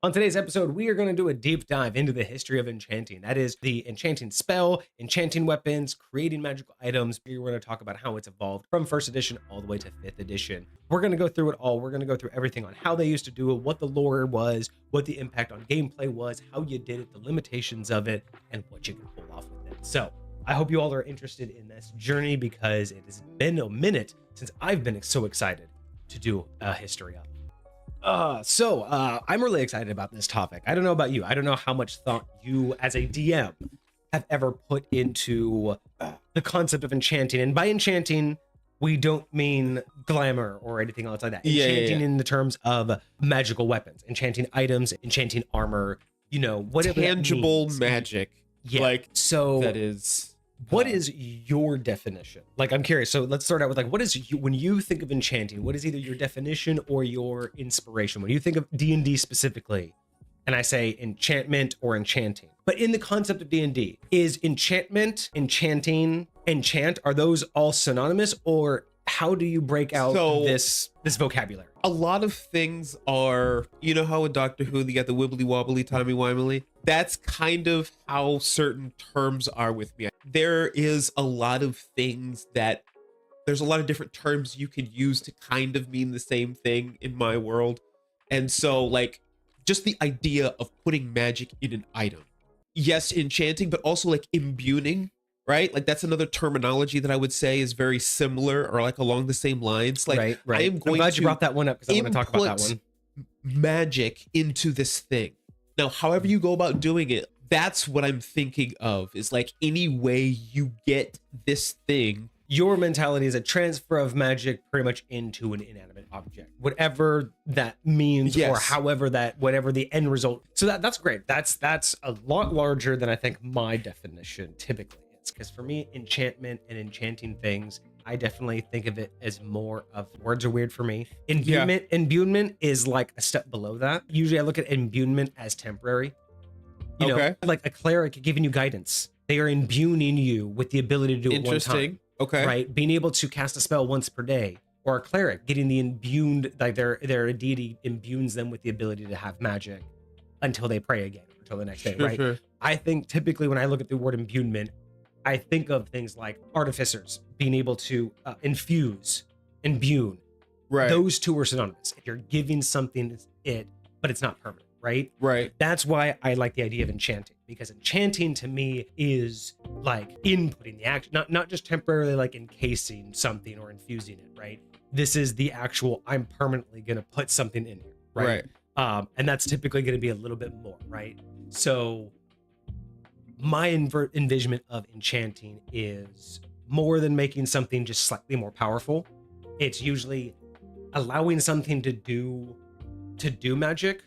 On today's episode, we are going to do a deep dive into the history of enchanting. That is the enchanting spell, enchanting weapons, creating magical items. We're going to talk about how it's evolved from first edition all the way to fifth edition. We're going to go through it all. We're going to go through everything on how they used to do it, what the lore was, what the impact on gameplay was, how you did it, the limitations of it, and what you can pull off with it. So I hope you all are interested in this journey because it has been a minute since I've been so excited to do a history of. I'm really excited about this topic. I don't know about you. I don't know how much thought you as a DM have ever put into the concept of enchanting. And by enchanting, we don't mean glamour or anything else like that. Enchanting in the terms of magical weapons, enchanting items, enchanting armor, whatever. Tangible magic. Yeah. That is. What is your definition? I'm curious. So let's start out with when you think of enchanting, what is either your definition or your inspiration? When you think of D&D specifically, and I say enchantment or enchanting, but in the concept of D&D, is enchantment, enchanting, enchant, are those all synonymous, or how do you break out this vocabulary? A lot of things are, how in Doctor Who they got the wibbly wobbly, timey wimey. That's kind of how certain terms are with me. There is a lot of things there's a lot of different terms you could use to kind of mean the same thing in my world. And so just the idea of putting magic in an item. Yes, enchanting, but also imbuing, right? That's another terminology that I would say is very similar or along the same lines. Right. I'm glad you brought that one up because I want to talk about that one. Magic into this thing. Now, however you go about doing it, that's what I'm thinking of, is any way you get this thing. Your mentality is a transfer of magic pretty much into an inanimate object, whatever that means, or whatever the end result. So that's great. That's a lot larger than I think my definition typically is. Because for me, enchantment and enchanting things, I definitely think of it as more of, words are weird for me. Imbuement is a step below that. Usually I look at imbuement as temporary. You know, like a cleric giving you guidance. They are imbuing you with the ability to do it one time. Okay. Right? Being able to cast a spell once per day. Or a cleric getting the imbued, their deity imbues them with the ability to have magic until they pray again, until the next day, right? Sure. I think typically when I look at the word imbuement, I think of things like artificers being able to imbue. Right. Those two are synonymous. If you're giving something but it's not permanent, right? Right. That's why I like the idea of enchanting, because enchanting to me is inputting the action, not just temporarily encasing something or infusing it, right? This is the actual, I'm permanently going to put something in here, right? And that's typically going to be a little bit more, right? So my envisionment of enchanting is more than making something just slightly more powerful. It's usually allowing something to do magic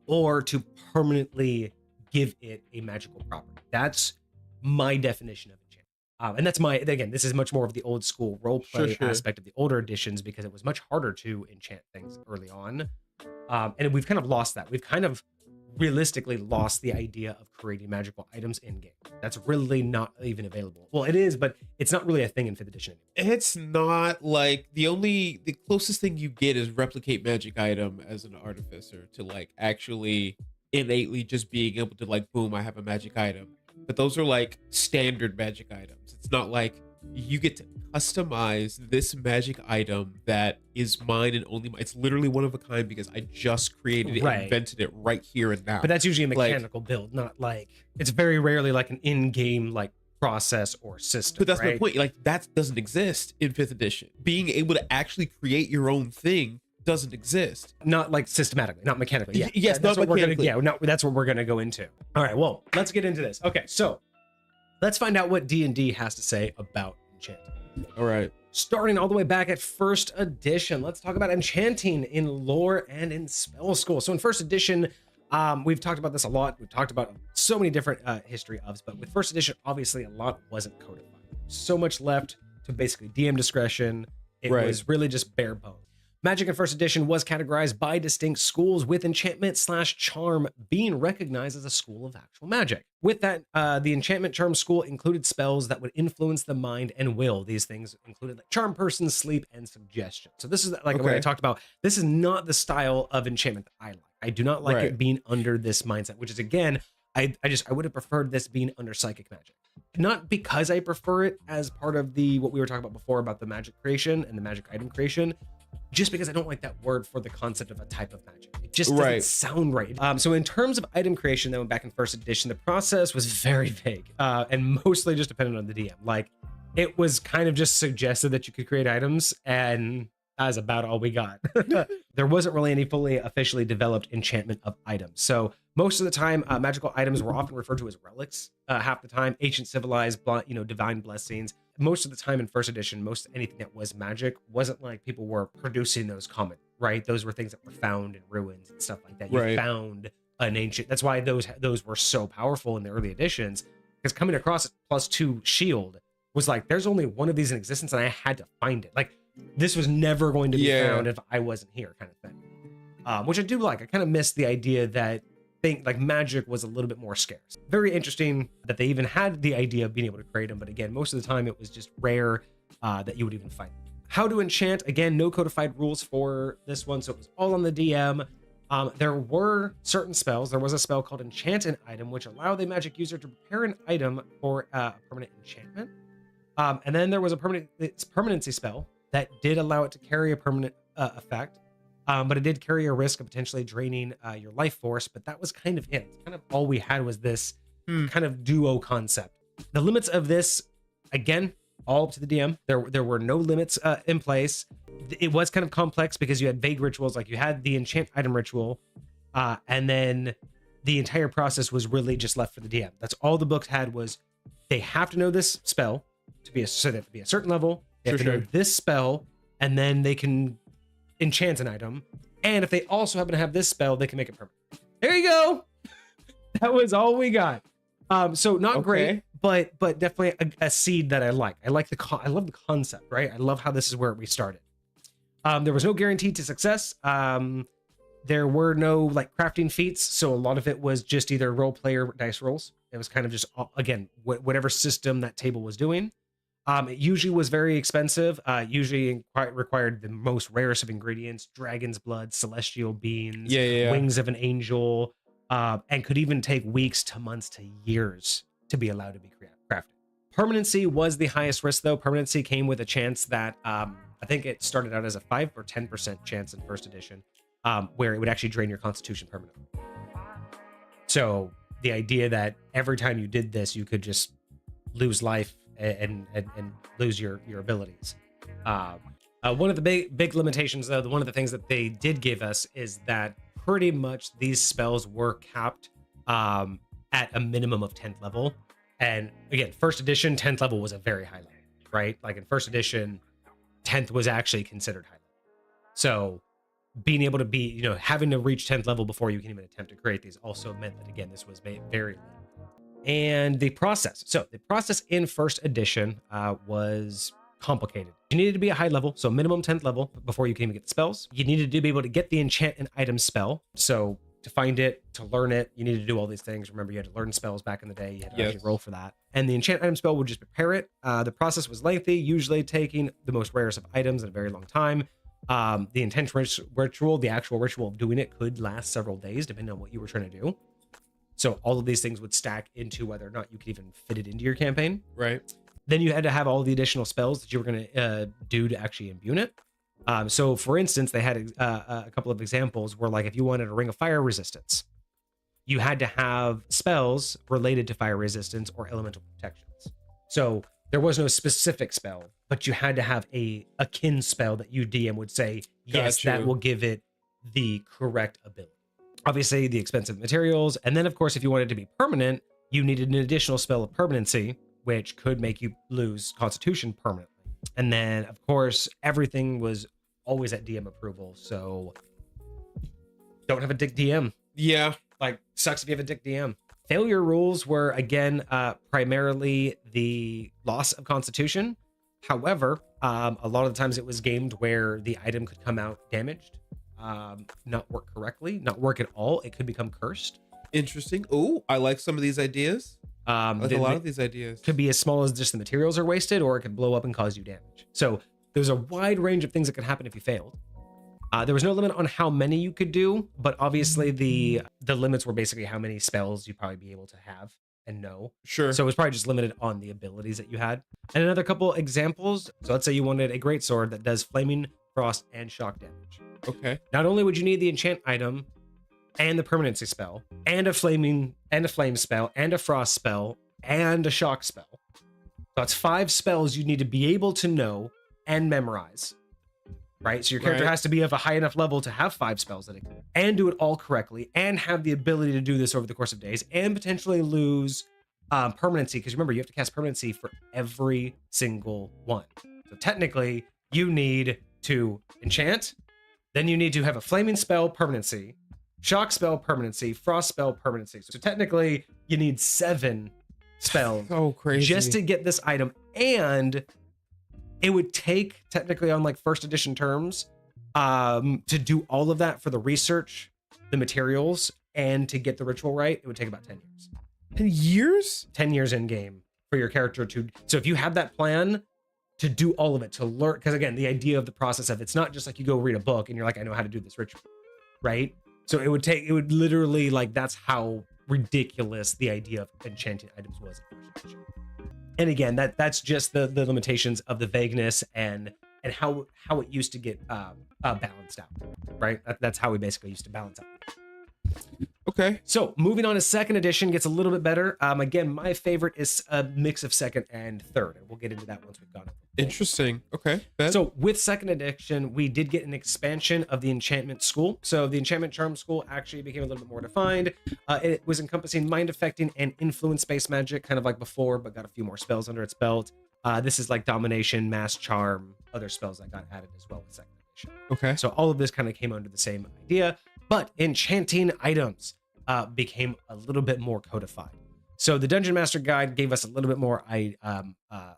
or to permanently give it a magical property. That's my definition of enchantment. And that's again, this is much more of the old school role play aspect of the older editions, because it was much harder to enchant things early on. And we've kind of lost that. We've kind of realistically lost the idea of creating magical items in game. That's really not even available. Well, it is, but it's not really a thing in 5th edition anymore. It's not the closest thing you get is replicate magic item as an artificer to actually innately just being able to boom, I have a magic item. But those are standard magic items. It's not you get to customize this magic item that is mine and only mine. It's literally one of a kind because I just created it and invented it right here and now. But that's usually a mechanical build, not it's very rarely an in-game process or system. But that's my point. That doesn't exist in 5th edition. Being able to actually create your own thing doesn't exist. Not systematically, not mechanically. Yeah. Yes, that's not mechanically. That's what we're gonna go into. All right, well, let's get into this. Okay, so let's find out what D&D has to say about enchanting. All right. Starting all the way back at first edition, let's talk about enchanting in lore and in spell school. So in first edition, we've talked about this a lot. We've talked about so many different history ofs, but with first edition, obviously a lot wasn't codified. So much left to basically DM discretion. It was really just bare bones. Magic in first edition was categorized by distinct schools, with enchantment/charm being recognized as a school of actual magic. With that, the enchantment charm school included spells that would influence the mind and will. These things included like charm person, sleep, and suggestion. So this is like what I talked about. This is not the style of enchantment that I like. I do not like it being under this mindset, which is, again, I would have preferred this being under psychic magic. Not because I prefer it as part of what we were talking about before about the magic creation and the magic item creation, just because I don't like that word for the concept of a type of magic. It just doesn't sound right. So in terms of item creation that went back in first edition, the process was very vague and mostly just dependent on the DM. Like, it was kind of just suggested that you could create items, and that's about all we got. There wasn't really any fully officially developed enchantment of items. So most of the time, magical items were often referred to as relics. Half the time, ancient civilized, divine blessings. Most of the time in first edition, most anything that was magic wasn't like people were producing those common, right? Those were things that were found in ruins and stuff like that. You found an ancient. That's why those were so powerful in the early editions, because coming across a +2 shield was like, there's only one of these in existence, and I had to find it. Like, this was never going to be found if I wasn't here, kind of thing. Which I do like. I kind of miss the idea that magic was a little bit more scarce. Very interesting that they even had the idea of being able to create them, but again, most of the time it was just rare that you would even find them. How to enchant, again, no codified rules for this one, so it was all on the DM. There were certain spells. There was a spell called Enchant an Item, which allowed the magic user to prepare an item for a permanent enchantment. And then there was a permanency spell that did allow it to carry a permanent effect. But it did carry a risk of potentially draining your life force, but that was kind of it. Kind of all we had was this kind of duo concept. The limits of this, again, all up to the DM. There were no limits in place. It was kind of complex because you had vague rituals, like you had the enchant item ritual, and then the entire process was really just left for the DM. That's all the books had was they have to know this spell to be a certain level. They have to know this spell, and then they can enchant an item, and if they also happen to have this spell, they can make it permanent. There you go. That was all we got. So not great, but definitely a seed that I like. I love the concept, right? I love how this is where we started. There was no guarantee to success. There were no like crafting feats, so a lot of it was just either role play or dice rolls. It was kind of just, again, whatever system that table was doing. It usually was very expensive, usually required the most rarest of ingredients: dragon's blood, celestial beans, wings of an angel, and could even take weeks to months to years to be allowed to be crafted. Permanency was the highest risk, though. Permanency came with a chance that I think it started out as a 5 or 10% chance in first edition, where it would actually drain your constitution permanently. So the idea that every time you did this, you could just lose life and lose your abilities. One of the big limitations, though, one of the things that they did give us is that pretty much these spells were capped at a minimum of 10th level. And again, first edition 10th level was a very high level, right? Like in first edition, 10th was actually considered high level. So being able to be, having to reach 10th level before you can even attempt to create these also meant that, again, this was very late. And the process. So the process in first edition was complicated. You needed to be a high level, so minimum 10th level before you can even get the spells. You needed to be able to get the enchant an item spell. So to find it, to learn it, you needed to do all these things. Remember, you had to learn spells back in the day. You had to actually roll for that. And the enchant item spell would just prepare it. The process was lengthy, usually taking the most rarest of items in a very long time. The intention ritual, the actual ritual of doing it, could last several days, depending on what you were trying to do. So all of these things would stack into whether or not you could even fit it into your campaign. Right. Then you had to have all the additional spells that you were going to do to actually imbue it. So for instance, they had a couple of examples where, like, if you wanted a ring of fire resistance, you had to have spells related to fire resistance or elemental protections. So there was no specific spell, but you had to have a kin spell that you DM would say, yes, that will give it the correct ability. Obviously, the expensive materials. And then, of course, if you wanted to be permanent, you needed an additional spell of permanency, which could make you lose Constitution permanently. And then, of course, everything was always at DM approval. So don't have a dick DM. Yeah. Like, sucks if you have a dick DM. Failure rules were, again, primarily the loss of Constitution. However, A lot of the times it was gamed where the item could come out damaged, not work correctly, not work at all. It could become cursed. Interesting. Oh, I like some of these ideas. I like a lot of these ideas. Could be as small as just the materials are wasted, or it could blow up and cause you damage. So there's a wide range of things that could happen if you failed. There was no limit on how many you could do, but obviously the limits were basically how many spells you'd probably be able to have and know. Sure. So it was probably just limited on the abilities that you had. And another couple examples. So let's say you wanted a greatsword that does flaming, frost, and shock damage. Okay. Not only would you need the enchant item and the permanency spell, and a flame spell, and a frost spell, and a shock spell. So that's 5 spells you need to be able to know and memorize. Right? So your character has to be of a high enough level to have 5 spells that it can, and do it all correctly, and have the ability to do this over the course of days, and potentially lose permanency, because remember, you have to cast permanency for every single one. So technically, you need to enchant, then you need to have a flaming spell permanency, shock spell permanency, frost spell permanency. So technically, you need 7 spells crazy. Just to get this item, and it would take, technically on like first edition terms, to do all of that for the research, the materials, and to get the ritual right. It would take about 10 years. 10 years? 10 years in game for your character to. So if you have that plan to do all of it, to learn, because again, the idea of the process of it's not just like you go read a book and you're like, I know how to do this ritual, right? So it would literally, like, that's how ridiculous the idea of enchanting items was in first edition. And again, that's just the limitations of the vagueness and how it used to get balanced out, right? That's how we basically used to balance out. Okay. So moving on to second edition gets a little bit better. Again, my favorite is a mix of second and third, and we'll get into that once we've gone over. Interesting. Okay. Bet. So with second edition, we did get an expansion of the enchantment school. So the enchantment charm school actually became a little bit more defined. It was encompassing mind affecting and influence-based magic, kind of like before, but got a few more spells under its belt. This is like domination, mass charm, other spells that got added as well with second edition. Okay. So all of this kind of came under the same idea, but enchanting items became a little bit more codified. So the Dungeon Master Guide gave us a little bit more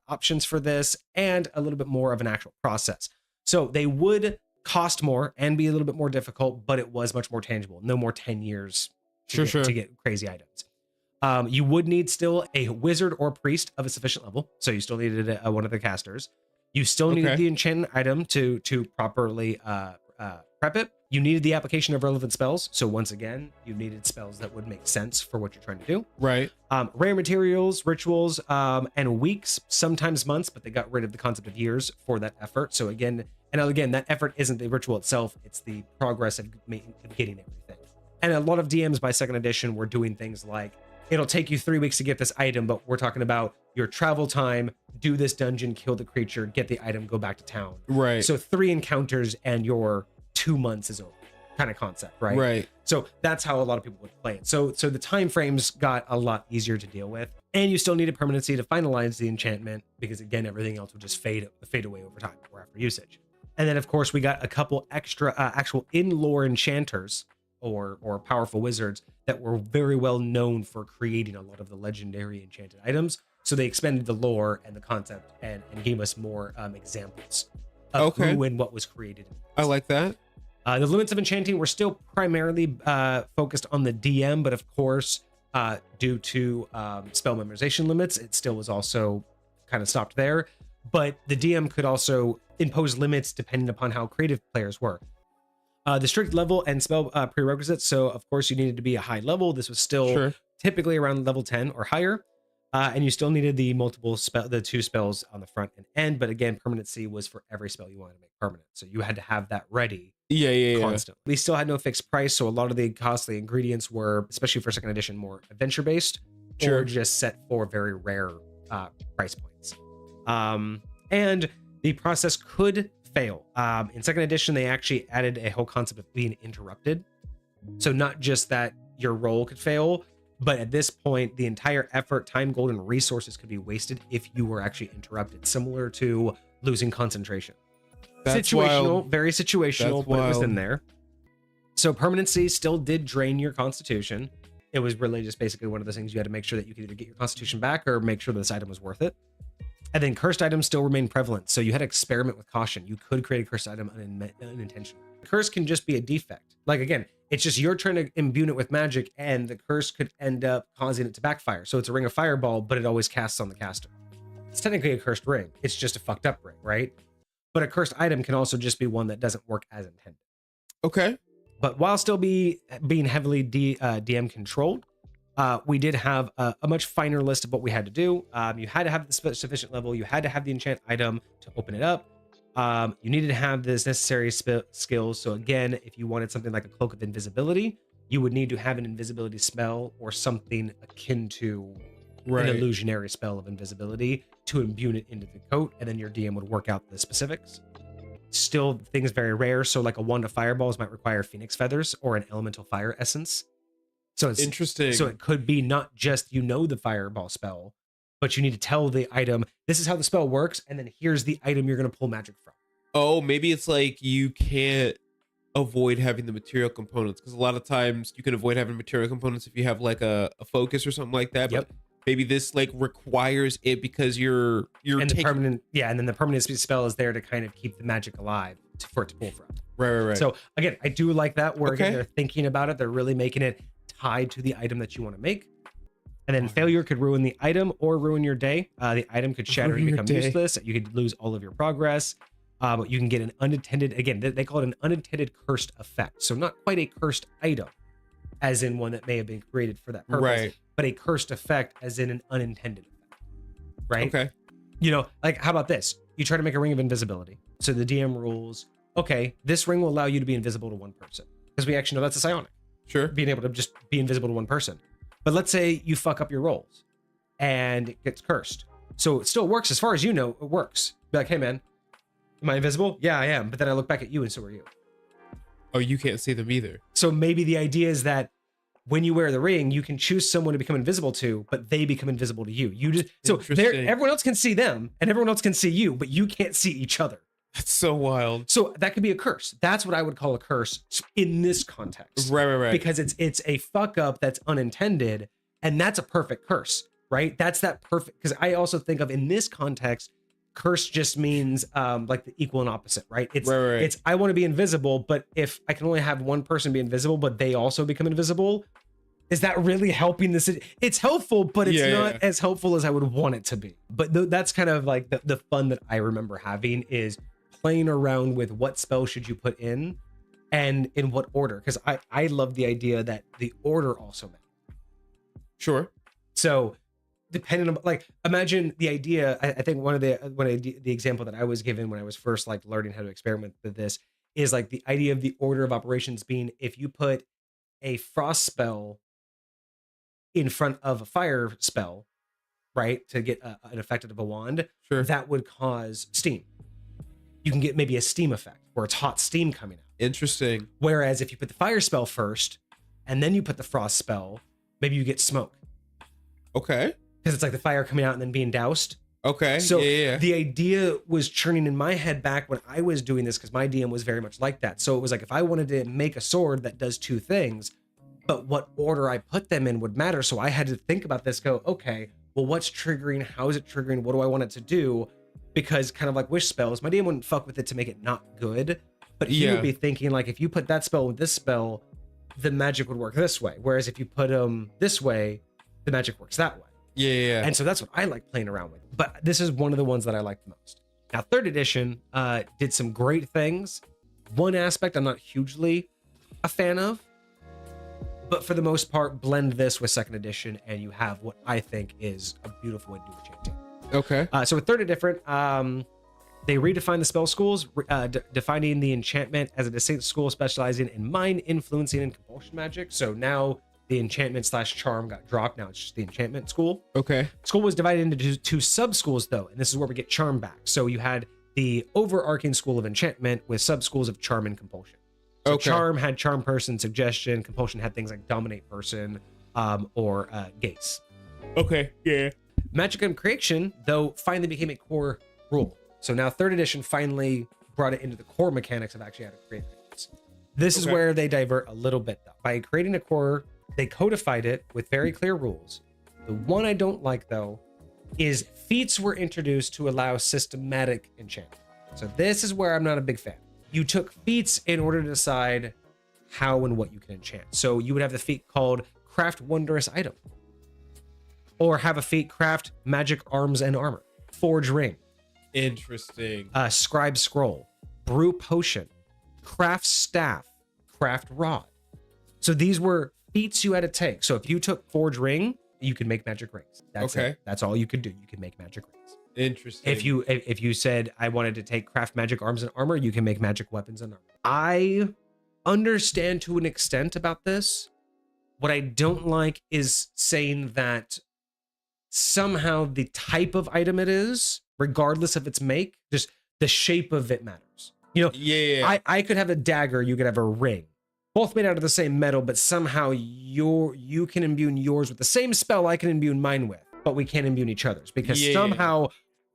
options for this and a little bit more of an actual process. So they would cost more and be a little bit more difficult, but it was much more tangible. No more 10 years to get crazy items. You would need still a wizard or priest of a sufficient level. So you still needed one of the casters. You still needed the enchantment item to properly prep it. You needed the application of relevant spells. So once again, you needed spells that would make sense for what you're trying to do. Right. Rare materials, rituals, and weeks, sometimes months, but they got rid of the concept of years for that effort. So again, that effort isn't the ritual itself. It's the progress of getting everything. And a lot of DMs by second edition were doing things like, it'll take you 3 weeks to get this item, but we're talking about your travel time, do this dungeon, kill the creature, get the item, go back to town. Right. So 3 encounters and your 2 months is over, kind of concept, right? Right. So that's how a lot of people would play it. So the time frames got a lot easier to deal with, and you still needed permanency to finalize the enchantment, because again, everything else would just fade away over time or after usage. And then of course we got a couple extra actual in-lore enchanters or powerful wizards that were very well known for creating a lot of the legendary enchanted items. So they expanded the lore and the concept and gave us more examples of who and what was created. I like that. The limits of enchanting were still primarily focused on the DM, but of course, due to spell memorization limits, it still was also kind of stopped there. But the DM could also impose limits depending upon how creative players were. The strict level and spell prerequisites. So of course you needed to be a high level. This was still typically around level 10 or higher. And you still needed the the 2 spells on the front and end. But again, permanency was for every spell you wanted to make permanent. So you had to have that ready. Constant. We still had no fixed price. So a lot of the costly ingredients were, especially for second edition, more adventure based or just set for very rare price points. And the process could fail. In second edition, they actually added a whole concept of being interrupted. So not just that your roll could fail, but at this point, the entire effort, time, gold, and resources could be wasted if you were actually interrupted, similar to losing concentration. That's situational, wild. Very situational, That's but it was wild. in there. So permanency still did drain your constitution. It was really just basically one of those things you had to make sure that you could either get your constitution back or make sure this item was worth it. And then cursed items still remain prevalent. So you had to experiment with caution. You could create a cursed item unintentionally. Curse can just be a defect. Like, again, it's just you're trying to imbue it with magic, and the curse could end up causing it to backfire. So it's a ring of fireball, but it always casts on the caster. It's technically a cursed ring. It's just a fucked up ring, right? But a cursed item can also just be one that doesn't work as intended. Okay. But while still being heavily DM controlled, we did have a much finer list of what we had to do. You had to have the sufficient level. You had to have the enchant item to open it up. You needed to have this necessary skills. So again, if you wanted something like a cloak of invisibility, you would need to have an invisibility spell or something akin to an illusionary spell of invisibility to imbue it into the coat, and then your DM would work out the specifics. Still, things very rare. So like a wand of fireballs might require phoenix feathers or an elemental fire essence. So it's interesting. So it could be not just the fireball spell, but you need to tell the item, this is how the spell works, and then here's the item you're going to pull magic from. Oh, maybe it's like you can't avoid having the material components, because a lot of times you can avoid having material components if you have like a focus or something like that. Yep. But maybe this like requires it because you're and the permanent, and then the permanent spell is there to kind of keep the magic alive for it to pull from. Right. So again, I do like that where again, they're thinking about it. They're really making it tied to the item that you want to make. And then failure could ruin the item or ruin your day. The item could shatter and become useless. You could lose all of your progress. You can get an unintended, again, they call it an unintended cursed effect. So not quite a cursed item, as in one that may have been created for that purpose, but a cursed effect as in an unintended effect, right? Okay. Like, how about this? You try to make a ring of invisibility. So the DM rules, okay, this ring will allow you to be invisible to one person. Because we actually know that's a psionic. Sure. Being able to just be invisible to one person. But let's say you fuck up your rolls and it gets cursed. So it still works. As far as you know, it works. Be like, hey man, am I invisible? Yeah, I am. But then I look back at you and so are you. Oh, you can't see them either. So maybe the idea is that when you wear the ring, you can choose someone to become invisible to, but they become invisible to you. Everyone else can see them and everyone else can see you, but you can't see each other. That's so wild. So that could be a curse. That's what I would call a curse in this context. Right. Because it's a fuck up that's unintended, and that's a perfect curse, right? That's that perfect. Because I also think of in this context, curse just means like the equal and opposite, right? It's I want to be invisible, but if I can only have one person be invisible, but they also become invisible, is that really helping this? It's helpful, but it's not as helpful as I would want it to be. But that's kind of like the fun that I remember having is playing around with what spell should you put in and in what order. Because I love the idea that the order also matters. Sure. So depending on, like, imagine the idea, I think one of the example that I was given when I was first like learning how to experiment with this is like the idea of the order of operations being, if you put a frost spell in front of a fire spell, right, to get an effect out of a wand, that would cause steam. You can get maybe a steam effect where it's hot steam coming out. Interesting. Whereas if you put the fire spell first and then you put the frost spell, maybe you get smoke. Okay. Because it's like the fire coming out and then being doused. Okay. So yeah. The idea was churning in my head back when I was doing this, because my DM was very much like that. So it was like, if I wanted to make a sword that does two things, but what order I put them in would matter. So I had to think about this, go, okay, well, what's triggering? How is it triggering? What do I want it to do? Because kind of like wish spells, my DM wouldn't fuck with it to make it not good. But he would be thinking like, if you put that spell with this spell, the magic would work this way. Whereas if you put them this way, the magic works that way. Yeah. And so that's what I like playing around with. But this is one of the ones that I like the most. Now, third edition did some great things. One aspect I'm not hugely a fan of, but for the most part, blend this with second edition and you have what I think is a beautiful way to do enchanting. Okay. So with third edition, they redefined the spell schools, defining the enchantment as a distinct school specializing in mind, influencing, and compulsion magic. So now the enchantment / charm got dropped. Now it's just the enchantment school. Okay. School was divided into two sub schools though, and this is where we get charm back. So you had the overarching school of enchantment with sub schools of charm and compulsion. So charm had charm person, suggestion. Compulsion had things like dominate person, or gaze. Okay. Yeah. Magic and creation, though, finally became a core rule. So now third edition finally brought it into the core mechanics of actually how to create things. This is where they divert a little bit though. By creating a core, they codified it with very clear rules. The one I don't like though is feats were introduced to allow systematic enchantment. So this is where I'm not a big fan. You took feats in order to decide how and what you can enchant. So you would have the feat called Craft Wondrous Item, or have a feat Craft Magic Arms and Armor, Forge Ring, Interesting. Scribe Scroll, Brew Potion, Craft Staff, Craft Rod. So these were feats you had to take. So if you took Forge Ring, you can make magic rings. That's Okay. it. That's all you could do. You can make magic rings. Interesting. If you said I wanted to take Craft Magic Arms and Armor, you can make magic weapons and armor. I understand to an extent about this. What I don't like is saying that somehow the type of item it is, regardless of its make, just the shape of it matters. You know, yeah. I could have a dagger, you could have a ring, both made out of the same metal, but somehow you can imbue yours with the same spell I can imbue mine with, but we can't imbue each other's because somehow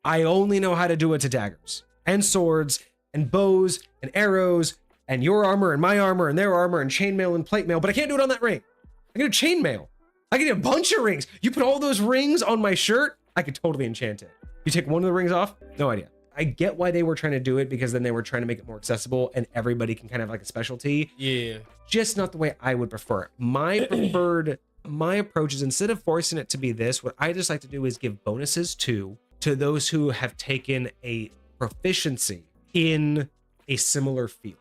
I only know how to do it to daggers and swords and bows and arrows and your armor and my armor and their armor and chainmail and plate mail, but I can't do it on that ring. I can do chainmail. I can do a bunch of rings. You put all those rings on my shirt, I could totally enchant it. You take one of the rings off, no idea. I get why they were trying to do it, because then they were trying to make it more accessible and everybody can kind of have like a specialty. Yeah. Just not the way I would prefer it. My approach is, instead of forcing it to be this, what I just like to do is give bonuses to those who have taken a proficiency in a similar field.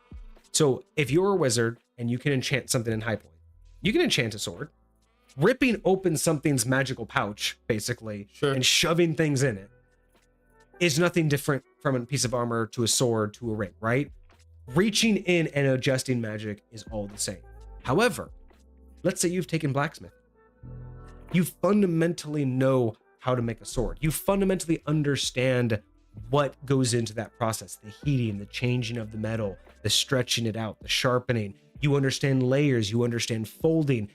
So if you're a wizard and you can enchant something in high point, you can enchant a sword. Ripping open something's magical pouch, basically, and shoving things in it is nothing different from a piece of armor to a sword to a ring, right? Reaching in and adjusting magic is all the same. However, let's say you've taken blacksmith. You fundamentally know how to make a sword. You fundamentally understand what goes into that process, the heating, the changing of the metal, the stretching it out, the sharpening. You understand layers, you understand folding,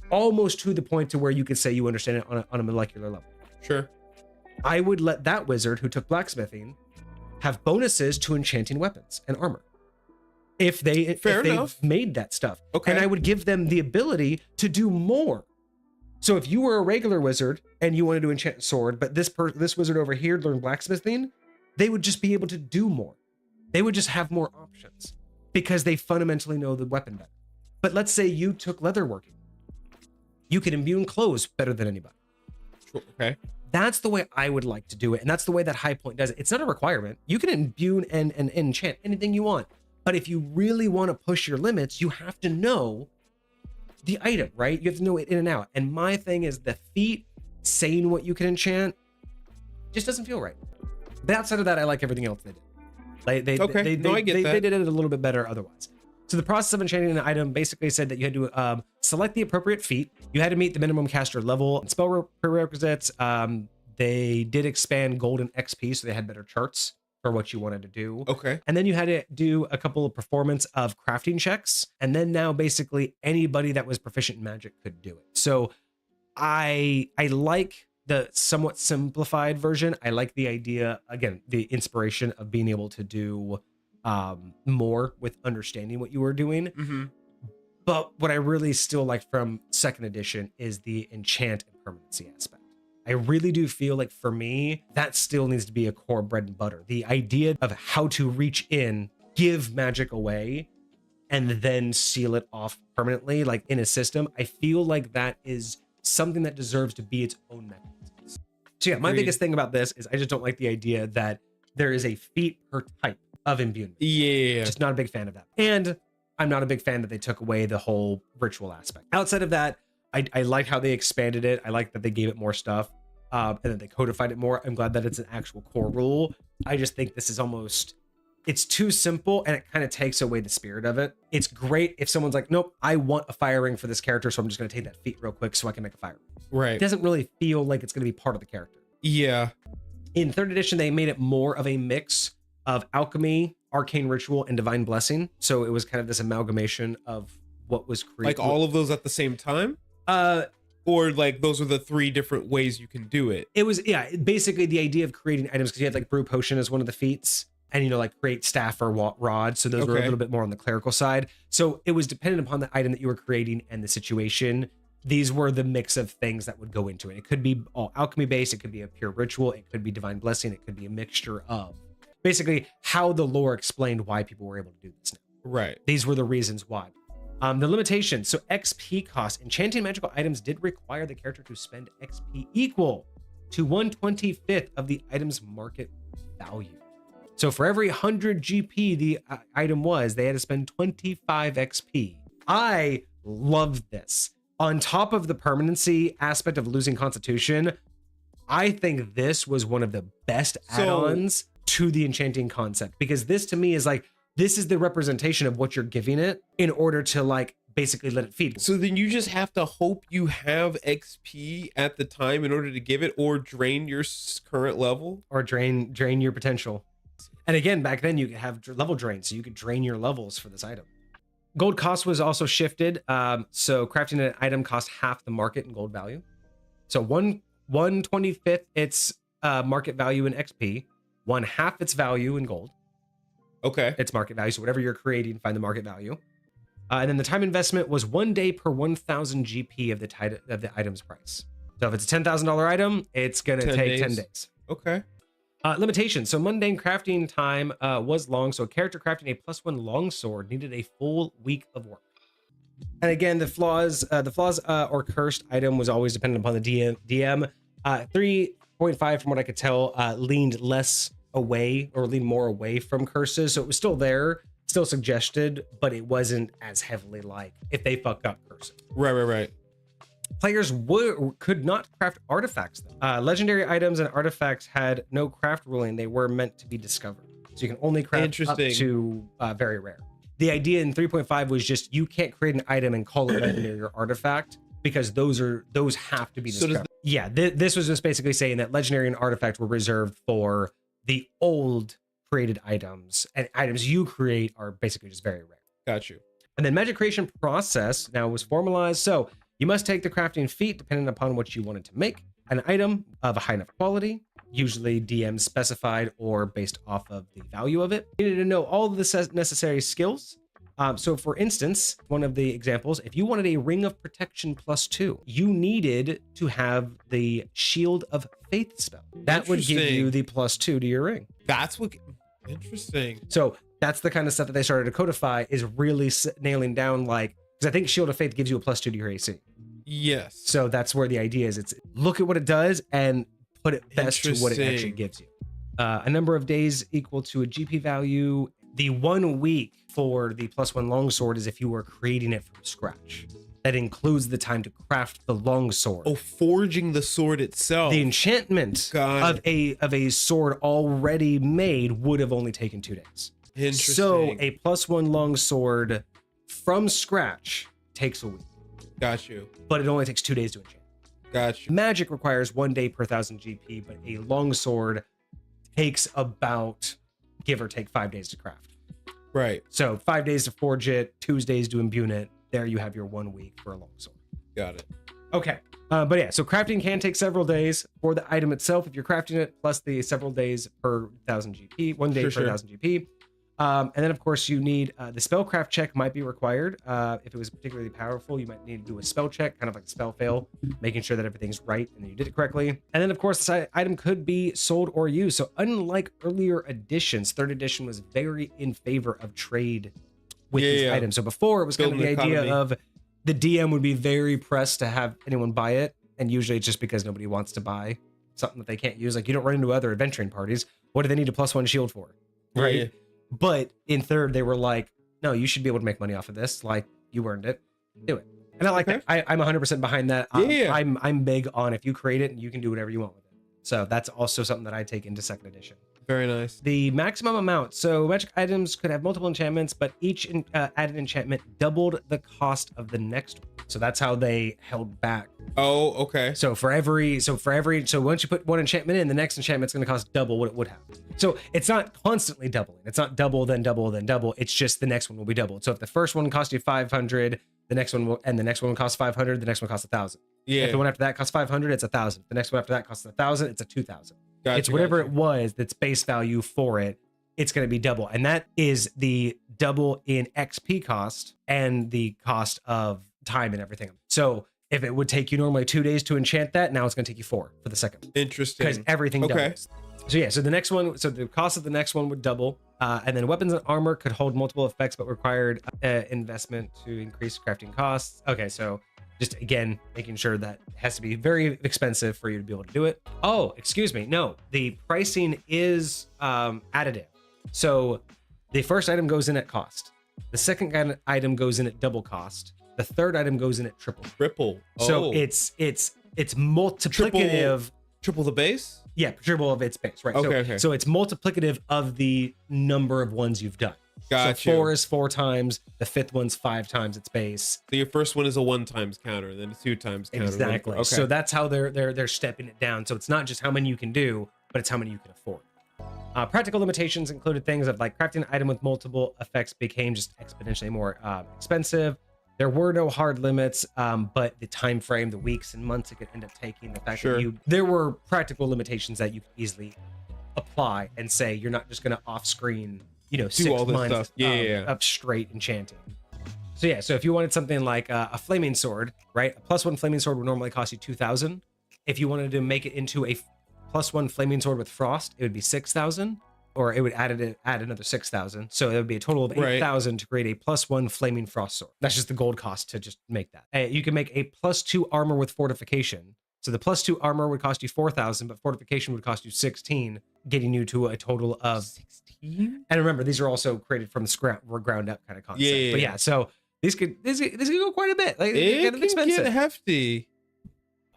almost to the point to where you could say you understand it on a molecular level. Sure. I would let that wizard who took blacksmithing have bonuses to enchanting weapons and armor if they've made that stuff. Okay. And I would give them the ability to do more. So if you were a regular wizard and you wanted to enchant a sword, but this wizard over here learned blacksmithing, they would just be able to do more. They would just have more options because they fundamentally know the weapon better. But let's say you took leatherworking. You can imbue clothes better than anybody. Okay. That's the way I would like to do it. And that's the way that High Point does it. It's not a requirement. You can imbue and enchant anything you want. But if you really want to push your limits, you have to know the item, right? You have to know it in and out. And my thing is, the feat saying what you can enchant just doesn't feel right. But outside of that, I like everything else they did. They did it a little bit better otherwise. So the process of enchanting an item basically said that you had to select the appropriate feat. You had to meet the minimum caster level and spell prerequisites. They did expand golden XP, so they had better charts for what you wanted to do. Okay. And then you had to do a couple of performance of crafting checks. And then now basically anybody that was proficient in magic could do it. So I like the somewhat simplified version. I like the idea, again, the inspiration of being able to do more with understanding what you were doing. Mm-hmm. But what I really still like from second edition is the enchant and permanency aspect. I really do feel like, for me, that still needs to be a core bread and butter. The idea of how to reach in, give magic away, and then seal it off permanently, like in a system. I feel like that is something that deserves to be its own mechanism. So yeah, my biggest thing about this is I just don't like the idea that there is a feat per type of imbuement. Yeah. Just not a big fan of that. And I'm not a big fan that they took away the whole ritual aspect. Outside of that, I like how they expanded it. I like that they gave it more stuff, and that they codified it more. I'm glad that it's an actual core rule. I just think this is it's too simple, and it kind of takes away the spirit of it. It's great if someone's like, nope, I want a fire ring for this character, so I'm just going to take that feat real quick so I can make a fire ring. Right. It doesn't really feel like it's going to be part of the character. Yeah. In third edition, they made it more of a mix of alchemy, arcane ritual, and divine blessing. So it was kind of this amalgamation of what was created. Like all of those at the same time? Or like those are the three different ways you can do it? It was, yeah, basically the idea of creating items, because you had like brew potion as one of the feats, and like create staff or rod. So those were a little bit more on the clerical side. So it was dependent upon the item that you were creating and the situation. these were the mix of things that would go into it. It could be all alchemy based, it could be a pure ritual, it could be divine blessing, it could be a mixture of basically how the lore explained why people were able to do this now. Right. These were the reasons why. The limitations. So XP cost. Enchanting magical items did require the character to spend XP equal to 1/25th of the item's market value. So for every 100 GP the item was, they had to spend 25 XP. I loved this. On top of the permanency aspect of losing constitution, I think this was one of the best add-ons to the enchanting concept, because this to me is like, this is the representation of what you're giving it in order to like basically let it feed. So then you just have to hope you have XP at the time in order to give it, or drain your current level, or drain your potential. And again, back then you could have level drain, so you could drain your levels for this item. Gold cost was also shifted. So crafting an item cost half the market in gold value. So 1/25th its market value in XP, 1/2 its value in gold. Okay. Its market value. So whatever you're creating, find the market value. And then the time investment was 1 day per 1,000 GP of the item's price. So if it's a $10,000 item, it's going to take 10 days. Okay. Limitations. So mundane crafting time was long. So a character crafting a +1 longsword needed a full week of work. And again, the flaws or cursed item was always dependent upon the DM. 3.5, from what I could tell, leaned less away, or leaned more away from curses. So it was still there, still suggested, but it wasn't as heavily like if they fuck up curses. Right. Players could not craft artifacts. Legendary items and artifacts had no craft ruling. They were meant to be discovered. So you can only craft up to very rare. The idea in 3.5 was just, you can't create an item and call it legendary or artifact, because those have to be discovered. This was just basically saying that legendary and artifact were reserved for the old created items, and items you create are basically just very rare. Got you. And then magic creation process now was formalized. So you must take the crafting feat depending upon what you wanted to make. An item of a high enough quality, usually DM specified or based off of the value of it. You needed to know all of the necessary skills. So for instance, one of the examples, if you wanted a ring of protection +2, you needed to have the shield of faith spell. That would give you the +2 to your ring. That's what, interesting. So that's the kind of stuff that they started to codify, is really nailing down, like, because I think shield of faith gives you a +2 to your AC. Yes. So that's where the idea is. It's look at what it does and put it best to what it actually gives you. A number of days equal to a GP value. The 1 week for the +1 longsword is if you were creating it from scratch. That includes the time to craft the longsword. Oh, forging the sword itself. The enchantment of a sword already made would have only taken 2 days. Interesting. So a +1 longsword from scratch takes a week. Got you. But it only takes 2 days to enchant. Got you. Magic requires 1 day per 1,000 GP, but a longsword takes about, give or take, 5 days to craft. Right. So 5 days to forge it, 2 days to imbue it. There you have your 1 week for a longsword. Got it. Okay. But yeah, so crafting can take several days for the item itself if you're crafting it, plus the several days per 1,000 GP, 1 day per 1,000 GP. And then, of course, you need the spellcraft check might be required. If it was particularly powerful, you might need to do a spell check, kind of like a spell fail, making sure that everything's right and that you did it correctly. And then, of course, this item could be sold or used. So unlike earlier editions, 3rd edition was very in favor of trade with these items. So before, it was kind of the idea of the DM would be very pressed to have anyone buy it. And usually it's just because nobody wants to buy something that they can't use. Like, you don't run into other adventuring parties. What do they need a +1 shield for? Right? Yeah. But in 3rd, they were like, no, you should be able to make money off of this. Like, you earned it. Do it. And I like that. I'm 100% behind that. I'm big on, if you create it, and you can do whatever you want with it. So that's also something that I take into 2nd edition. Very nice. The maximum amount. So magic items could have multiple enchantments, but each added enchantment doubled the cost of the next one. So that's how they held back. Oh, okay. So once you put one enchantment in, the next enchantment's going to cost double what it would have. So it's not constantly doubling. It's not double, then double, then double. It's just the next one will be doubled. So if the first one cost you 500, the next one will cost 500, the next one costs 1,000. Yeah. If the one after that costs 500, it's 1,000. The next one after that costs 1,000, it's a 2,000. Gotcha, it's whatever it was that's base value for it. It's going to be double. And that is the double in XP cost and the cost of time and everything. So If it would take you normally 2 days to enchant that, now it's going to take you 4 for the second. Interesting. Because everything doubles. So yeah, so the next one, so the cost of the next one would double. And then weapons and armor could hold multiple effects, but required investment to increase crafting costs. Okay, so just again, making sure that it has to be very expensive for you to be able to do it. Oh, excuse me. No, the pricing is additive. So the first item goes in at cost. The second item goes in at double cost. The third item goes in at triple. Oh. So it's multiplicative. Triple the base? Yeah, triple of its base, right? Okay. So it's multiplicative of the number of ones you've done. Gotcha. So 4 is 4 times. The fifth one's 5 times its base. So your first one is a 1 times counter, and then a 2 times counter. Exactly. Okay. So that's how they're stepping it down. So it's not just how many you can do, but it's how many you can afford. Practical limitations included things of like crafting an item with multiple effects became just exponentially more expensive. There were no hard limits, but the time frame, the weeks and months it could end up taking, the fact that there were practical limitations that you could easily apply and say you're not just going to off-screen, do 6 months of straight enchanting. So yeah, so if you wanted something like a flaming sword, right? A +1 flaming sword would normally cost you 2,000. If you wanted to make it into a +1 flaming sword with frost, it would be 6,000. Or it would add another 6,000. So it would be a total of 8,000 to create a +1 flaming frost sword. That's just the gold cost to just make that. You can make a +2 armor with fortification. So the +2 armor would cost you 4,000, but fortification would cost you 16, getting you to a total of 16. And remember, these are also created from the ground up kind of concept. Yeah. But yeah, so these could go quite a bit. Like, it can get hefty.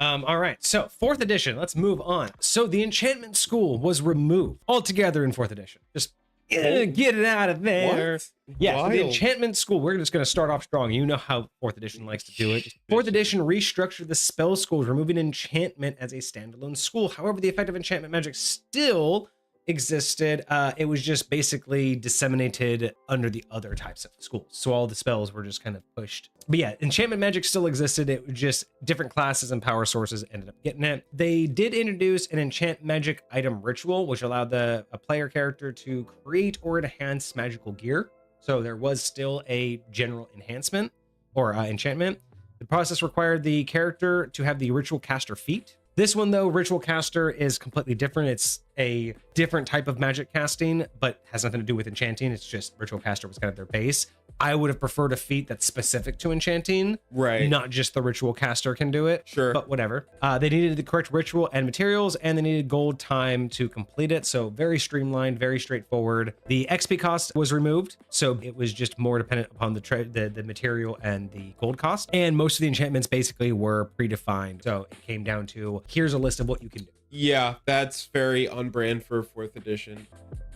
All right, so 4th edition, let's move on. So the enchantment school was removed altogether in 4th edition. Just get it out of there. What? Yeah, so the enchantment school, we're just going to start off strong. You know how 4th edition likes to do it. 4th edition restructured the spell schools, removing enchantment as a standalone school. However, the effect of enchantment magic still existed. It was just basically disseminated under the other types of schools. So all the spells were just kind of pushed. But yeah, enchantment magic still existed. It was just different classes and power sources ended up getting it. They did introduce an enchant magic item ritual, which allowed a player character to create or enhance magical gear. So there was still a general enhancement or enchantment. The process required the character to have the ritual caster feat. This one, though, Ritual Caster is completely different. It's a different type of magic casting, but has nothing to do with enchanting. It's just Ritual Caster was kind of their base. I would have preferred a feat that's specific to enchanting. Right. Not just the Ritual Caster can do it. Sure. But whatever. They needed the correct ritual and materials, and they needed gold time to complete it. So very streamlined, very straightforward. The XP cost was removed, so it was just more dependent upon the material and the gold cost. And most of the enchantments basically were predefined. So it came down to, here's a list of what you can do. Yeah, that's very on brand for 4th edition.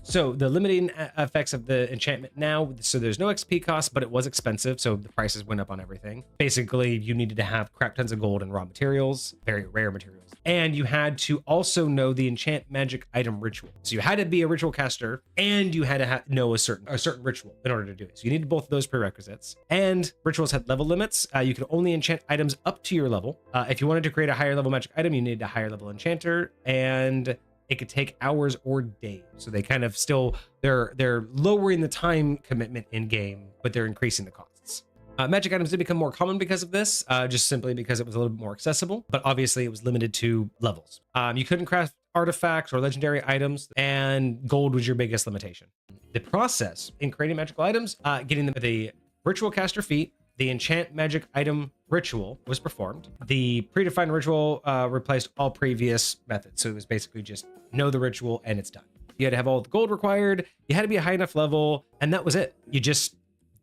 So the limiting effects of the enchantment now, so there's no XP cost, but it was expensive, so the prices went up on everything. Basically, you needed to have crap tons of gold and raw materials, very rare materials. And you had to also know the enchant magic item ritual. So you had to be a ritual caster, and you had to know a certain ritual in order to do it. So you needed both of those prerequisites. And rituals had level limits. You could only enchant items up to your level. If you wanted to create a higher level magic item, you needed a higher level enchanter, and it could take hours or days. So they kind of still, they're lowering the time commitment in game, but they're increasing the costs. Magic items did become more common because of this, just simply because it was a little bit more accessible, but obviously it was limited to levels. You couldn't craft artifacts or legendary items, and gold was your biggest limitation. The process in creating magical items, getting the ritual caster feat, the enchant magic item ritual was performed. The predefined ritual replaced all previous methods. So it was basically just know the ritual and it's done. You had to have all the gold required. You had to be a high enough level, and that was it. You just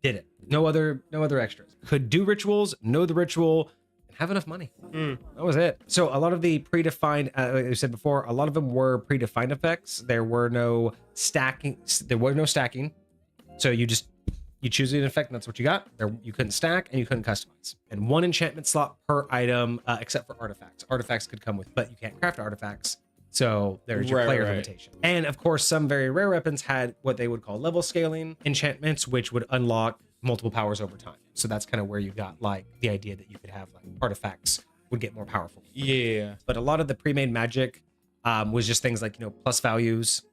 did it. No other extras. Could do rituals, know the ritual, and have enough money. That was it. So a lot of the predefined, like I said before, a lot of them were predefined effects. There were no stacking. So you choose an effect, and that's what you got. You couldn't stack and you couldn't customize. And 1 enchantment slot per item, except for artifacts. Artifacts could come with, but you can't craft artifacts. So there's your player limitation. And of course, some very rare weapons had what they would call level scaling enchantments, which would unlock multiple powers over time. So that's kind of where you got like the idea that you could have like artifacts would get more powerful. Yeah. But a lot of the pre-made magic was just things like, plus values,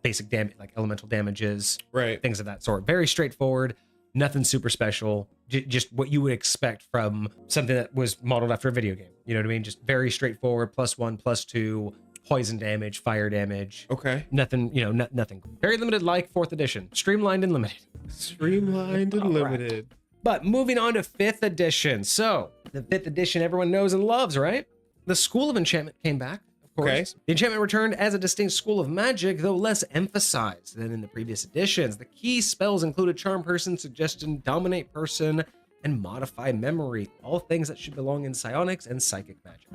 basic damage, like elemental damages, right, things of that sort. Very straightforward. Nothing super special, just what you would expect from something that was modeled after a video game. You know what I mean? Just very straightforward, +1, +2, poison damage, fire damage. Okay. Nothing, nothing. Very limited, like 4th edition. Streamlined and limited. Streamlined and limited. But moving on to 5th edition. So, the 5th edition everyone knows and loves, right? The School of Enchantment came back, of course. Okay. The Enchantment returned as a distinct school of magic, though less emphasized than in the previous editions. The key spells included Charm Person, Suggestion, Dominate Person, and Modify Memory, all things that should belong in psionics and psychic magic.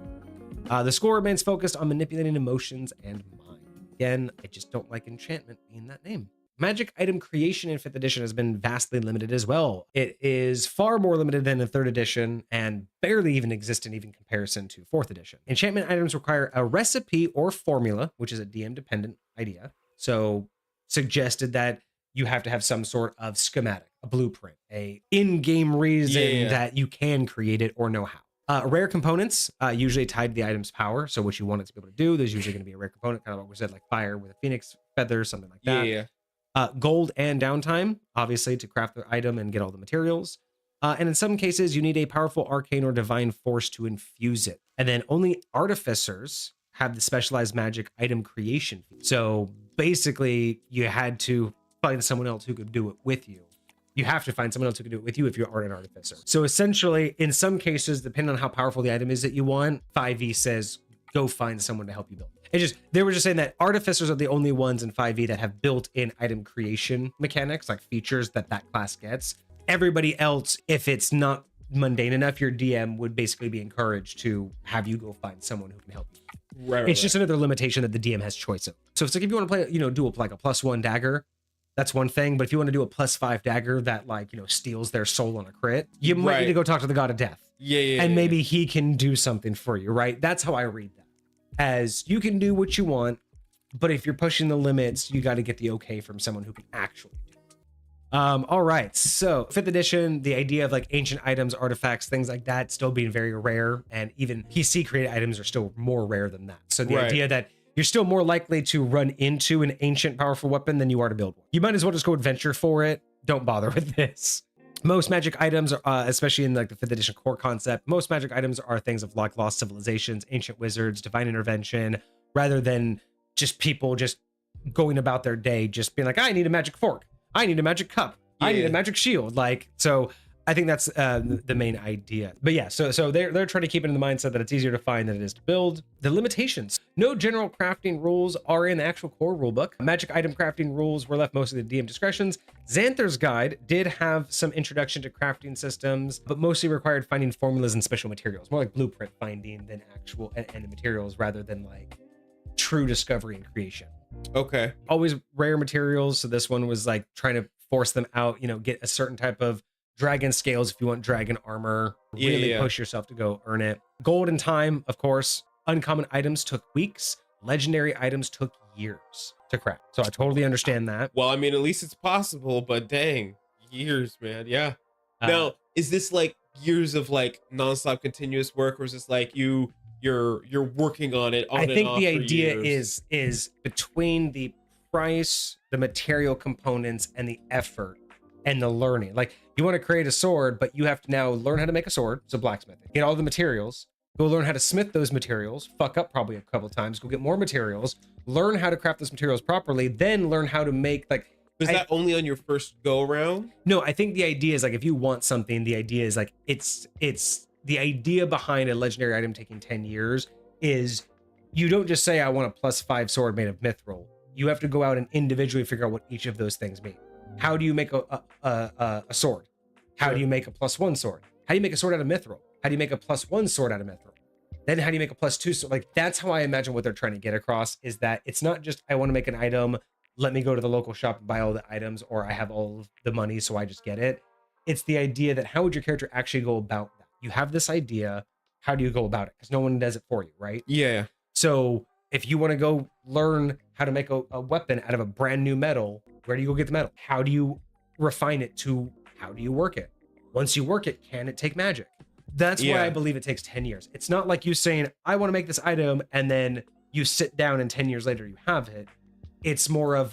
The school remains focused on manipulating emotions and mind. Again, I just don't like enchantment being that name. Magic item creation in 5th edition has been vastly limited as well. It is far more limited than in 3rd edition and barely even exist in even comparison to 4th edition. Enchantment items require a recipe or formula, which is a DM dependent idea. So suggested that you have to have some sort of schematic, a blueprint, a in-game reason that you can create it or know how. Rare components, usually tied to the item's power. So what you want it to be able to do, there's usually going to be a rare component, kind of what we said, like fire with a phoenix feather, something like that. Gold and downtime, obviously, to craft the item and get all the materials. And in some cases, you need a powerful arcane or divine force to infuse it. And then only artificers have the specialized magic item creation. So basically, you had to find someone else who could do it with you. You have to find someone else who can do it with you if you aren't an artificer. So essentially, in some cases, depending on how powerful the item is that you want, 5e says, go find someone to help you build. They were just saying that artificers are the only ones in 5e that have built-in item creation mechanics, like features that class gets. Everybody else, if it's not mundane enough, your DM would basically be encouraged to have you go find someone who can help you. It's just another limitation that the DM has choice of. So it's like if you want to play, do like a +1 dagger, that's one thing. But if you want to do a +5 dagger that steals their soul on a crit, you might need to go talk to the god of death. And maybe he can do something for you, right? That's how I read that. As you can do what you want, but if you're pushing the limits, you got to get the okay from someone who can actually do it. All right, so 5th edition, the idea of like ancient items, artifacts, things like that still being very rare, and even PC created items are still more rare than that. So the idea that you're still more likely to run into an ancient powerful weapon than you are to build one. You might as well just go adventure for it. Don't bother with this. Most magic items, especially in like the 5th edition core concept, most magic items are things of like lost civilizations, ancient wizards, divine intervention, rather than just people just going about their day, just being like, I need a magic fork. I need a magic cup. I need a magic shield. So I think that's the main idea. But yeah, so they're trying to keep it in the mindset that it's easier to find than it is to build. The limitations. No general crafting rules are in the actual core rulebook. Magic item crafting rules were left mostly to DM discretions. Xanther's Guide did have some introduction to crafting systems, but mostly required finding formulas and special materials. More like blueprint finding than actual and the materials rather than like true discovery and creation. Okay. Always rare materials. So this one was like trying to force them out, get a certain type of dragon scales if you want dragon armor. Really push yourself to go earn it. Gold and time, of course. Uncommon items took weeks. Legendary items took years to craft. So I totally understand that. Well, I mean, at least it's possible, but dang, years, man. Yeah. Now, is this like years of like nonstop continuous work, or is this like you're working on it on I and think off the for idea years? is between the price, the material components, and the effort and the learning. Like you want to create a sword, but you have to now learn how to make a sword. So blacksmithing, get all the materials, go learn how to smith those materials, fuck up probably a couple times, go get more materials, learn how to craft those materials properly, then learn how to make like. Is that only on your first go around? No, I think the idea is like if you want something, the idea is like it's the idea behind a legendary item taking 10 years is you don't just say I want a +5 sword made of mithril. You have to go out and individually figure out what each of those things mean. How do you make a sword? How do you make a +1 sword? How do you make a sword out of mithril? How do you make a +1 sword out of mithril? Then how do you make a +2 sword? Like that's how I imagine what they're trying to get across is that it's not just I want to make an item, let me go to the local shop and buy all the items, or I have all of the money so I just get it. It's the idea that how would your character actually go about that? You have this idea, how do you go about it? Because no one does it for you, right? Yeah. So if you want to go learn how to make a weapon out of a brand new metal, where do you go get the metal? How do you refine it to how do you work it? Once you work it, can it take magic? That's why I believe it takes 10 years. It's not like you saying, I want to make this item, and then you sit down and 10 years later you have it. It's more of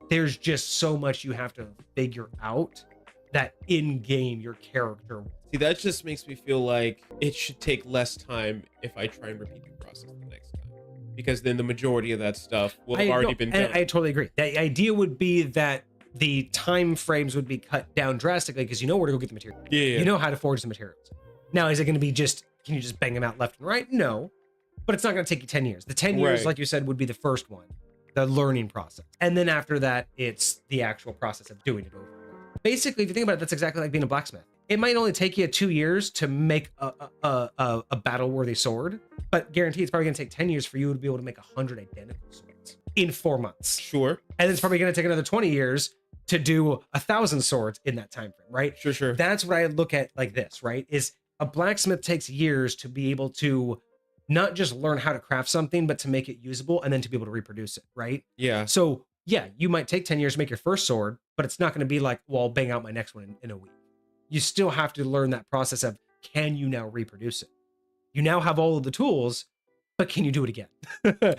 there's just so much you have to figure out that in game your character. See, that just makes me feel like it should take less time if I try and repeat the process the next time, because then the majority of that stuff will have already been done. I totally agree. The idea would be that the time frames would be cut down drastically because you know where to go get the material. Yeah, yeah. You know how to forge the materials. Now, is it going to be just, can you just bang them out left and right? No, but it's not going to take you 10 years. The 10 years, Right. like you said, would be the first one, the learning process. And then after that, it's the actual process of doing it over and over. Basically, if you think about it, that's exactly like being a blacksmith. It might only take you 2 years to make a battle-worthy sword, but guarantee it's probably going to take 10 years for you to be able to make 100 identical swords in 4 months. Sure. And it's probably going to take another 20 years to do 1,000 swords in that time frame, right? Sure. That's what I look at like this, right? Is a blacksmith takes years to be able to not just learn how to craft something, but to make it usable and then to be able to reproduce it, right? Yeah. So yeah, you might take 10 years to make your first sword, but it's not going to be like, well, I'll bang out my next one in a week. You still have to learn that process of, can you now reproduce it? You now have all of the tools, but can you do it again?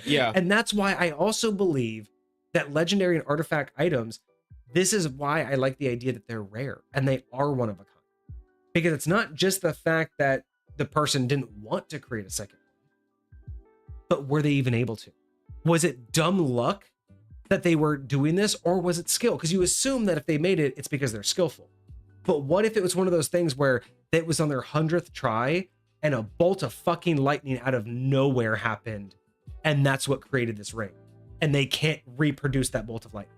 Yeah. And that's why I also believe that legendary and artifact items, this is why I like the idea that they're rare and they are one of a kind. Because it's not just the fact that the person didn't want to create a second one, but were they even able to? Was it dumb luck that they were doing this, or was it skill? Because you assume that if they made it, it's because they're skillful. But what if it was one of those things where it was on their 100th try and a bolt of fucking lightning out of nowhere happened, and that's what created this ring, and they can't reproduce that bolt of lightning,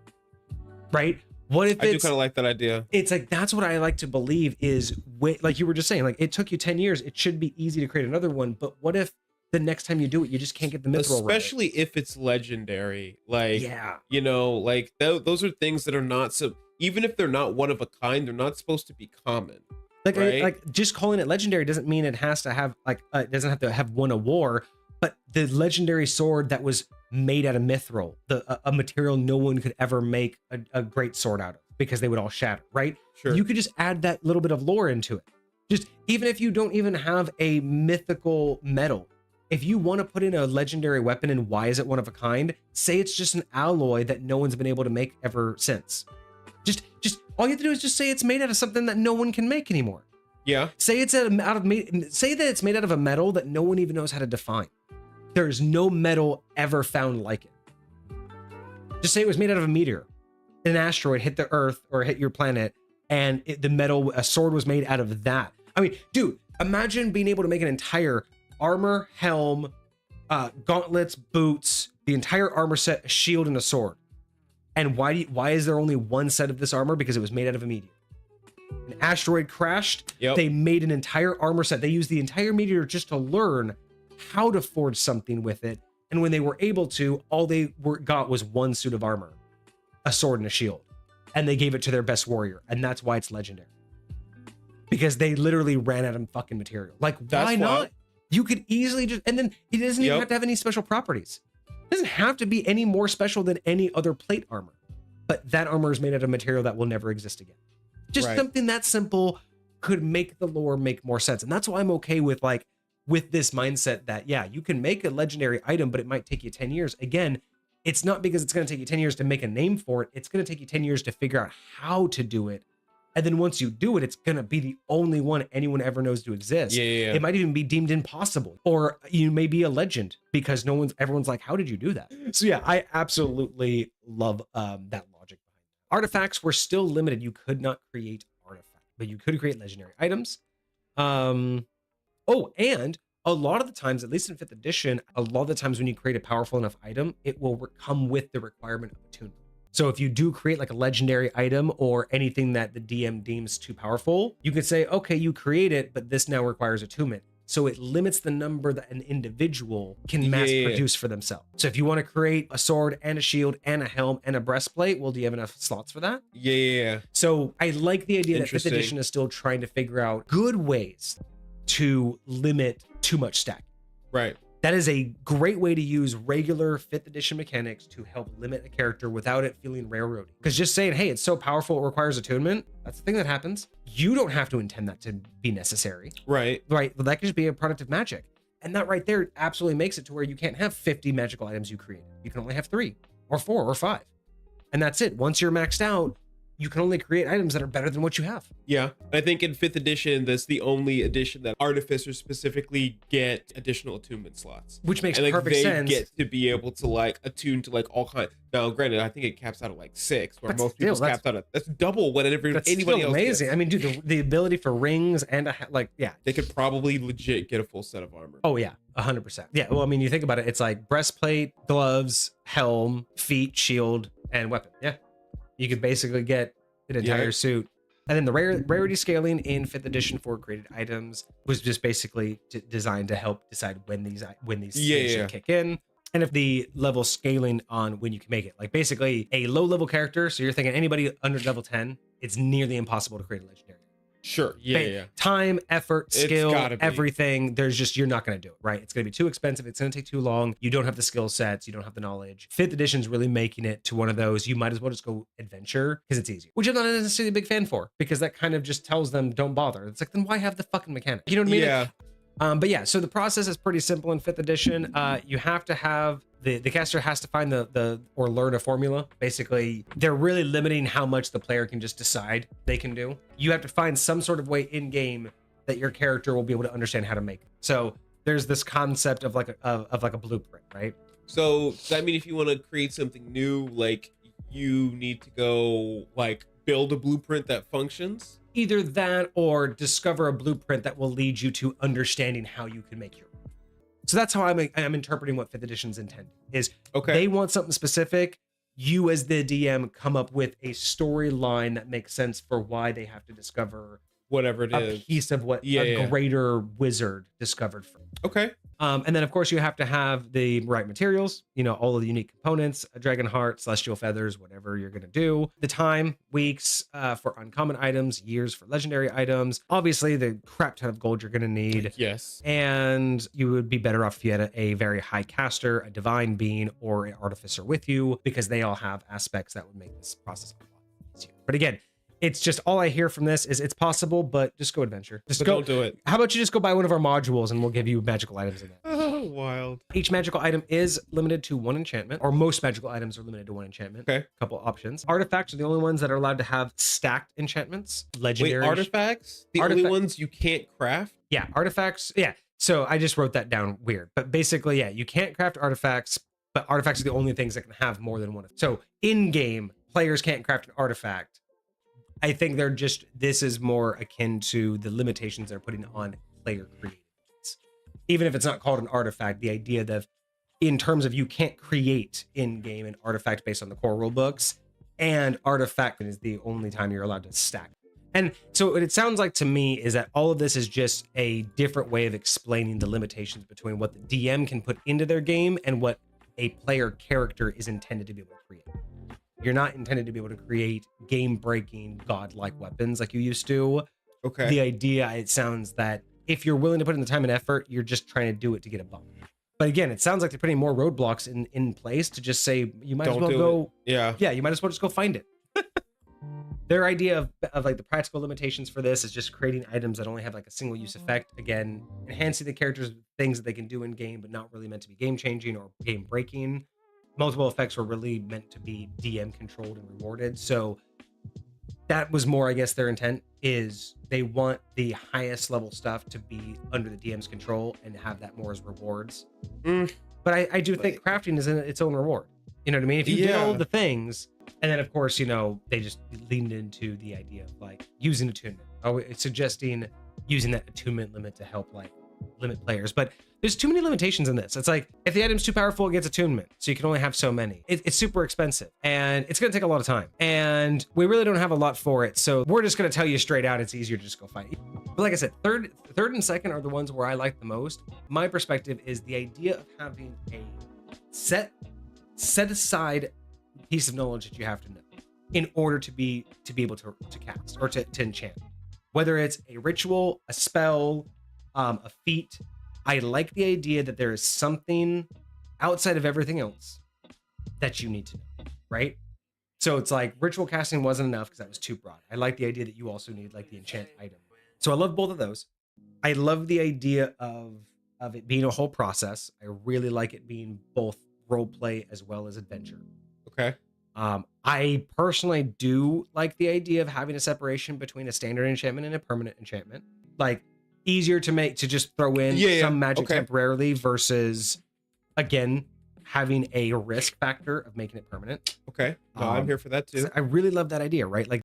right? What if I do kind of like that idea. It's like, that's what I like to believe is, like you were just saying, like it took you 10 years. It should be easy to create another one. But what if the next time you do it, you just can't get the mithril right? Especially if it's legendary. Like, yeah, you know, like those are things that are not so, even if they're not one of a kind, they're not supposed to be common. like right? like just calling it legendary doesn't mean it has to have like it doesn't have to have won a war. But the legendary sword that was made out of mithril, a material no one could ever make a great sword out of because they would all shatter, right? Sure. You could just add that little bit of lore into it. Just even if you don't even have a mythical metal, if you want to put in a legendary weapon and why is it one of a kind, say it's just an alloy that no one's been able to make ever since. Just all you have to do is just say it's made out of something that no one can make anymore. Yeah. Say it's say that it's made out of a metal that no one even knows how to define. There's no metal ever found like it. Just say it was made out of a meteor. An asteroid hit the Earth or hit your planet, and a sword was made out of that. I mean, dude, imagine being able to make an entire armor, helm, gauntlets, boots, the entire armor set, a shield, and a sword. And why is there only one set of this armor? Because it was made out of a meteor. An asteroid crashed. Yep. They made an entire armor set. They used the entire meteor just to learn how to forge something with it. And when they were able to, all they got was one suit of armor, a sword and a shield. And they gave it to their best warrior. And that's why it's legendary. Because they literally ran out of fucking material. Like, why not? You could easily just, and then it doesn't even have to have any special properties. It doesn't have to be any more special than any other plate armor. But that armor is made out of material that will never exist again. Just something that simple could make the lore make more sense. And that's why I'm okay with this mindset that, yeah, you can make a legendary item, but it might take you 10 years. Again, it's not because it's going to take you 10 years to make a name for it. It's going to take you 10 years to figure out how to do it. And then once you do it, it's going to be the only one anyone ever knows to exist. Yeah. It might even be deemed impossible, or you may be a legend because everyone's like, how did you do that? So yeah, I absolutely love that logic behind it. Artifacts were still limited. You could not create artifacts, but you could create legendary items. And a lot of the times, at least in 5th edition, a lot of the times when you create a powerful enough item, it will come with the requirement of attunement. So if you do create like a legendary item or anything that the DM deems too powerful, you could say, okay, you create it, but this now requires attunement. So it limits the number that an individual can mass produce for themselves. So if you want to create a sword and a shield and a helm and a breastplate, well, do you have enough slots for that? Yeah. So I like the idea that 5th edition is still trying to figure out good ways to limit too much stacking. Right. That is a great way to use regular 5th edition mechanics to help limit a character without it feeling railroady. Because just saying, hey, it's so powerful, it requires attunement, that's the thing that happens. You don't have to intend that to be necessary. Right. But that could just be a product of magic. And that right there absolutely makes it to where you can't have 50 magical items you create. You can only have 3 or 4 or 5. And that's it. Once you're maxed out, you can only create items that are better than what you have. Yeah, I think in 5th edition, that's the only edition that artificers specifically get additional attunement slots, Which makes and like perfect they sense. get to be able to like attune to like all kinds. Now, granted, I think it caps out at like 6, where But most still, people's caps out at that's double what That's anybody still else amazing. gets. I mean, dude, the ability for rings and They could probably legit get a full set of armor. Oh yeah, 100%. Yeah. Well, I mean, you think about it, it's like breastplate, gloves, helm, feet, shield, and weapon. Yeah, you could basically get an entire suit. And then the rarity scaling in 5th edition for created items was just basically designed to help decide when these things should kick in. And if the level scaling on when you can make it, like basically a low level character. So you're thinking anybody under level 10, it's nearly impossible to create a legendary. Sure. Yeah. Time, effort, skill, gotta be. everything. There's just, you're not going to do it, right? It's going to be too expensive. It's going to take too long. You don't have the skill sets. You don't have the knowledge. 5th edition's really making it to one of those. You might as well just go adventure because it's easier, which I'm not necessarily a big fan for, because that kind of just tells them don't bother. It's like, then why have the fucking mechanic? You know what I mean? Yeah. But yeah, so the process is pretty simple in 5th edition. You have to have the caster has to find or learn a formula. Basically, they're really limiting how much the player can just decide they can do. You have to find some sort of way in game that your character will be able to understand how to make it. So there's this concept of like a blueprint, right? So does that mean if you want to create something new, like you need to go like build a blueprint that functions? Either that or discover a blueprint that will lead you to understanding how you can make your own. So that's how I'm interpreting what 5th edition's intended is. Okay. They want something specific. You as the DM come up with a storyline that makes sense for why they have to discover whatever it is, a piece of what a greater wizard discovered from. Okay. And then of course you have to have the right materials, all of the unique components, a dragon heart, celestial feathers, whatever you're going to do. The time, weeks for uncommon items, years for legendary items. Obviously the crap ton of gold you're going to need. Yes. And you would be better off if you had a very high caster, a divine being, or an artificer with you, because they all have aspects that would make this process a lot easier. But again, it's just all I hear from this is it's possible, but just go adventure. Don't do it. How about you just go buy one of our modules and we'll give you magical items in that. Oh, wild. Each magical item is limited to 1 enchantment, or most magical items are limited to 1 enchantment. Okay. Couple options. Artifacts are the only ones that are allowed to have stacked enchantments. Legendary. Wait, artifacts? The only ones you can't craft? Yeah, artifacts. Yeah. So I just wrote that down weird. But basically, yeah, you can't craft artifacts, but artifacts are the only things that can have more than one. So in game, players can't craft an artifact. I think this is more akin to the limitations they're putting on player created. Even if it's not called an artifact, the idea that in terms of you can't create in-game an artifact based on the core rule books, and artifact is the only time you're allowed to stack. And so what it sounds like to me is that all of this is just a different way of explaining the limitations between what the DM can put into their game and what a player character is intended to be able to create. You're not intended to be able to create game-breaking, godlike weapons like you used to. Okay. The idea, it sounds that if you're willing to put in the time and effort, you're just trying to do it to get a bump. But again, it sounds like they're putting more roadblocks in place to just say, you might as well go. Yeah. Yeah, you might as well just go find it. Their idea of like the practical limitations for this is just creating items that only have like a single use effect. Again, enhancing the characters' things that they can do in game, but not really meant to be game changing or game breaking. Multiple effects were really meant to be DM controlled and rewarded. So that was more, I guess, their intent is they want the highest level stuff to be under the DM's control and have that more as rewards. But I do think crafting is in its own reward. You know what I mean? If you did all of the things, and then of course, they just leaned into the idea of like using attunement, suggesting using that attunement limit to help like limit players. But there's too many limitations in this. It's like if the item's too powerful, it gets attunement, so you can only have so many. It's super expensive and it's going to take a lot of time, and we really don't have a lot for it. So we're just going to tell you straight out, it's easier to just go find it. But like I said, third and second are the ones where I like the most. My perspective is the idea of having a set aside piece of knowledge that you have to know in order to be able to cast or to enchant, whether it's a ritual, a spell, a feat. I like the idea that there is something outside of everything else that you need to know, right? So it's like ritual casting wasn't enough because that was too broad. I like the idea that you also need like the enchant item. So I love both of those. I love the idea of it being a whole process. I really like it being both role play as well as adventure. Okay. I personally do like the idea of having a separation between a standard enchantment and a permanent enchantment. Like, easier to make, to just throw in some magic temporarily versus, again, having a risk factor of making it permanent. Okay. No, I'm here for that too. I really love that idea, right? Like,